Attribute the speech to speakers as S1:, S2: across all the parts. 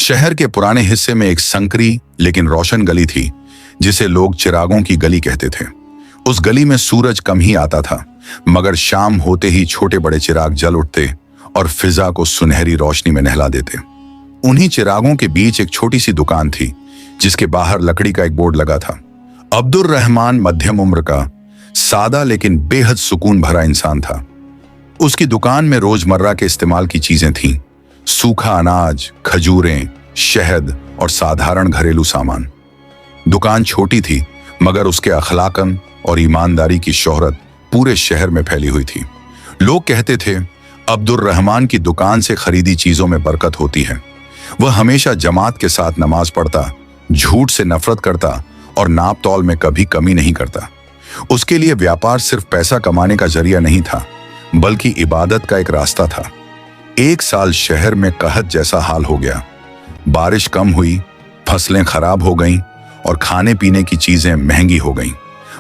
S1: शहर के पुराने हिस्से में एक संकरी लेकिन रोशन गली थी, जिसे लोग चिरागों की गली कहते थे। उस गली में सूरज कम ही आता था, मगर शाम होते ही छोटे बड़े चिराग जल उठते और फिजा को सुनहरी रोशनी में नहला देते। उन्हीं चिरागों के बीच एक छोटी सी दुकान थी, जिसके बाहर लकड़ी का एक बोर्ड लगा था। अब्दुर रहमान मध्यम उम्र का, सादा लेकिन बेहद सुकून भरा इंसान था। उसकी दुकान में रोजमर्रा के इस्तेमाल की चीजें थीं, सूखा अनाज, खजूरें, शहद और साधारण घरेलू सामान। दुकान छोटी थी, मगर उसके अखलाकन और ईमानदारी की शोहरत पूरे शहर में फैली हुई थी। लोग कहते थे, अब्दुर रहमान की दुकान से खरीदी चीजों में बरकत होती है। वह हमेशा जमात के साथ नमाज पढ़ता, झूठ से नफरत करता और नाप तौल में कभी कमी नहीं करता। उसके लिए व्यापार सिर्फ पैसा कमाने का जरिया नहीं था, बल्कि इबादत का एक रास्ता था। एक साल शहर में कहत जैसा हाल हो गया। बारिश कम हुई, फसलें खराब हो गईं और खाने पीने की चीजें महंगी हो गईं।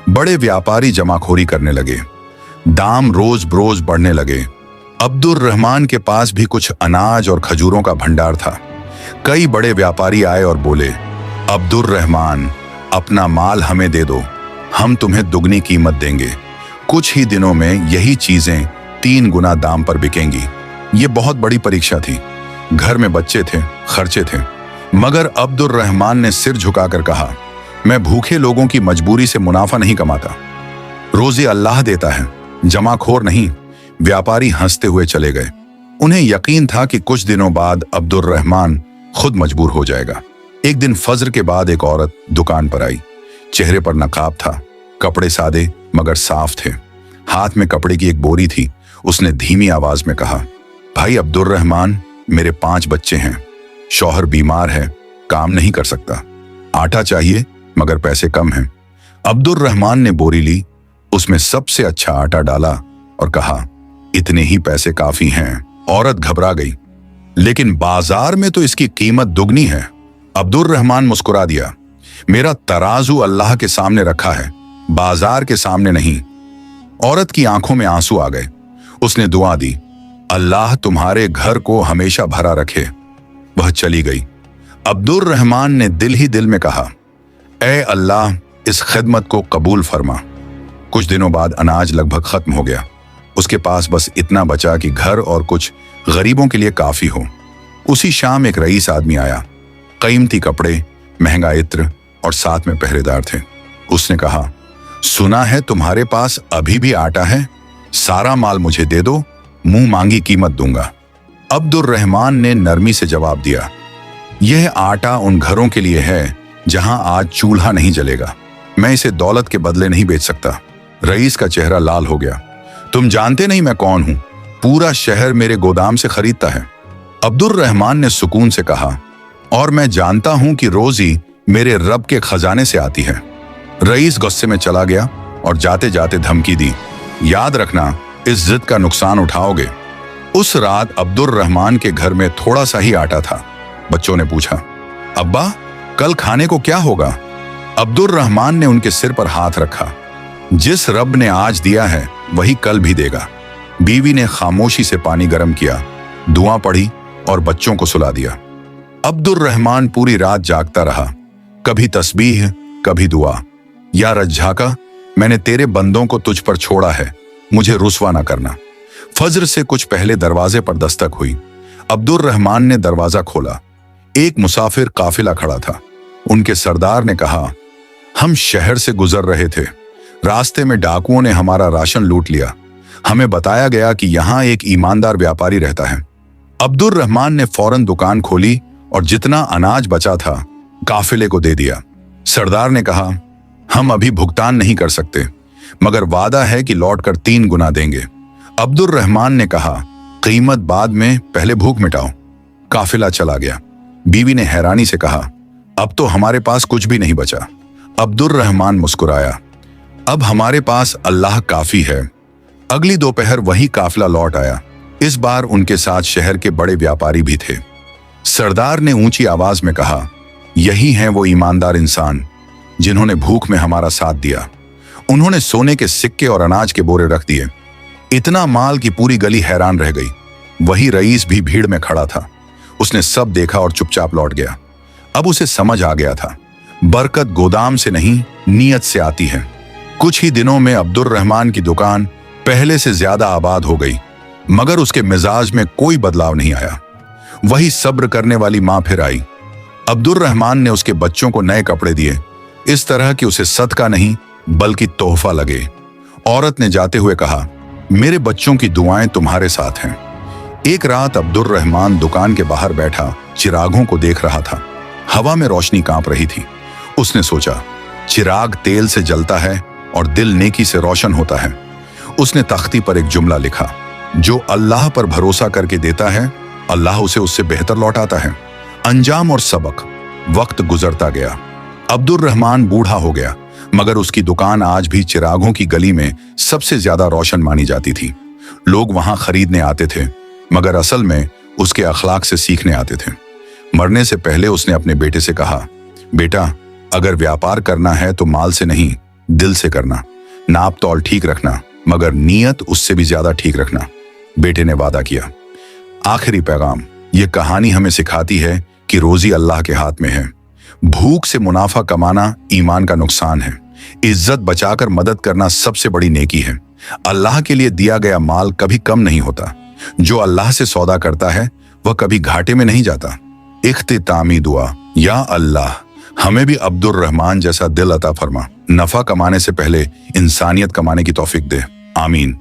S1: बड़े व्यापारी जमाखोरी करने लगे, दाम रोज बरोज बढ़ने लगे। अब्दुर रहमान के पास भी कुछ अनाज और खजूरों का भंडार था। कई बड़े व्यापारी आए और बोले, अब्दुर रहमान, अपना माल हमें दे दो, हम तुम्हें दुगनी कीमत देंगे। कुछ ही दिनों में यही चीजें 3 गुना दाम पर बिकेंगी। ये बहुत बड़ी परीक्षा थी। घर में बच्चे थे, खर्चे थे, मगर अब्दुर रहमान ने सिर झुकाकर कहा, मैं भूखे लोगों की मजबूरी से मुनाफा नहीं कमाता। रोजी अल्लाह देता है, जमाखोर नहीं। व्यापारी हंसते हुए चले गए। उन्हें यकीन था कि कुछ दिनों बाद अब्दुर रहमान खुद मजबूर हो जाएगा। एक दिन फजर के बाद एक औरत दुकान पर आई। चेहरे पर नकाब था, कपड़े सादे मगर साफ थे। हाथ में कपड़े की एक बोरी थी। उसने धीमी आवाज में कहा, भाई अब्दुर रहमान, मेरे 5 बच्चे हैं, शौहर बीमार है, काम नहीं कर सकता, आटा चाहिए मगर पैसे कम हैं। अब्दुर रहमान ने बोरी ली, उसमें सबसे अच्छा आटा डाला और कहा, इतने ही पैसे काफी हैं। औरत घबरा गई, लेकिन बाजार में तो इसकी कीमत दुगनी है। अब्दुर रहमान मुस्कुरा दिया, मेरा तराजू अल्लाह के सामने रखा है, बाजार के सामने नहीं। औरत की आंखों में आंसू आ गए। उसने दुआ दी, अल्लाह तुम्हारे घर को हमेशा भरा रखे। वह चली गई। अब्दुर रहमान ने दिल ही दिल में कहा, ऐ अल्लाह, इस खिदमत को कबूल फरमा। कुछ दिनों बाद अनाज लगभग खत्म हो गया। उसके पास बस इतना बचा कि घर और कुछ गरीबों के लिए काफी हो। उसी शाम एक रईस आदमी आया। कीमती कपड़े, महंगा इत्र और साथ में पहरेदार थे। उसने कहा, सुना है तुम्हारे पास अभी भी आटा है, सारा माल मुझे दे दो, मुंह मांगी कीमत दूंगा। अब्दुर रहमान ने नरमी से जवाब दिया, यह आटा उन घरों के लिए है जहां आज चूल्हा नहीं जलेगा। मैं इसे दौलत के बदले नहीं बेच सकता। रईस का चेहरा लाल हो गया। तुम जानते नहीं मैं कौन हूं, पूरा शहर मेरे गोदाम से खरीदता है। अब्दुर रहमान ने सुकून से कहा, और मैं जानता हूं कि रोजी मेरे रब के खजाने से आती है। रईस गुस्से में चला गया और जाते जाते धमकी दी, याद रखना, इस जिद का नुकसान उठाओगे। उस रात अब्दुर रहमान के घर में थोड़ा सा ही आटा था। बच्चों ने पूछा, अब्बा, कल खाने को क्या होगा? अब्दुर रहमान ने उनके सिर पर हाथ रखा, जिस रब ने आज दिया है वही कल भी देगा। बीवी ने खामोशी से पानी गर्म किया, दुआ पढ़ी और बच्चों को सुला दिया। अब्दुर रहमान पूरी रात जागता रहा, कभी तस्बीह, कभी दुआ। या रज्जाका, मैंने तेरे बंदों को तुझ पर छोड़ा है, मुझे रुसवा ना करना। फजर से कुछ पहले दरवाजे पर दस्तक हुई। अब्दुर रहमान ने दरवाजा खोला। एक मुसाफिर काफिला खड़ा था। उनके सरदार ने कहा, हम शहर से गुजर रहे थे, रास्ते में डाकुओं ने हमारा राशन लूट लिया। हमें बताया गया कि यहाँ एक ईमानदार व्यापारी रहता है। अब्दुर रहमान ने फौरन दुकान खोली और जितना अनाज बचा था काफिले को दे दिया। सरदार ने कहा, हम अभी भुगतान नहीं कर सकते, मगर वादा है कि लौटकर 3 गुना देंगे। अब्दुर रहमान ने कहा, कीमत बाद में, पहले भूख मिटाओ। काफिला चला गया। बीवी ने हैरानी से कहा, अब तो हमारे पास कुछ भी नहीं बचा। अब्दुर रहमान मुस्कुराया, अब हमारे पास अल्लाह काफी है। अगली दोपहर वही काफिला लौट आया। इस बार उनके साथ शहर के बड़े व्यापारी भी थे। सरदार ने ऊंची आवाज में कहा, यही हैं वो ईमानदार इंसान जिन्होंने भूख में हमारा साथ दिया। उन्होंने सोने के सिक्के और अनाज के बोरे रख दिए। इतना माल कि पूरी गली हैरान रह गई। वही रईस भी भीड़ में खड़ा था। उसने सब देखा और चुपचाप लौट गया। अब उसे समझ आ गया था, बरकत गोदाम से नहीं, नीयत से आती है। कुछ ही दिनों में अब्दुर रहमान की दुकान पहले से ज्यादा आबाद हो गई, मगर उसके मिजाज में कोई बदलाव नहीं आया। वही सब्र करने वाली मां फिर आई। अब्दुर रहमान ने उसके बच्चों को नए कपड़े दिए, इस तरह कि उसे सदका नहीं बल्कि तोहफा लगे। औरत ने जाते हुए कहा, मेरे बच्चों की दुआएं तुम्हारे साथ हैं। एक रात अब्दुर रहमान दुकान के बाहर बैठा चिरागों को देख रहा था। हवा में रोशनी कांप रही थी। उसने सोचा, चिराग तेल से जलता है और दिल नेकी से रोशन होता है। उसने तख्ती पर एक जुमला लिखा, जो अल्लाह पर भरोसा करके देता है, अल्लाह उसे उससे बेहतर लौटाता है। अंजाम और सबक। वक्त गुजरता गया। अब्दुर रहमान बूढ़ा हो गया, मगर उसकी दुकान आज भी चिरागों की गली में सबसे ज्यादा रोशन मानी जाती थी। लोग वहां खरीदने आते थे, मगर असल में उसके अखलाक से सीखने आते थे। मरने से पहले उसने अपने बेटे से कहा, बेटा, अगर व्यापार करना है तो माल से नहीं, दिल से करना। नाप तौल ठीक रखना, मगर नीयत उससे भी ज्यादा ठीक रखना। बेटे ने वादा किया। आखिरी पैगाम, ये कहानी हमें सिखाती है कि रोजी अल्लाह के हाथ में है। भूख से मुनाफा कमाना ईमान का नुकसान है। इज्जत बचाकर मदद करना सबसे बड़ी नेकी है। अल्लाह के लिए दिया गया माल कभी कम नहीं होता। जो अल्लाह से सौदा करता है वह कभी घाटे में नहीं जाता। इख्तितामी दुआ, या अल्लाह, हमें भी अब्दुर रहमान जैसा दिल अता फरमा। नफा कमाने से पहले इंसानियत कमाने की तौफीक दे। आमीन।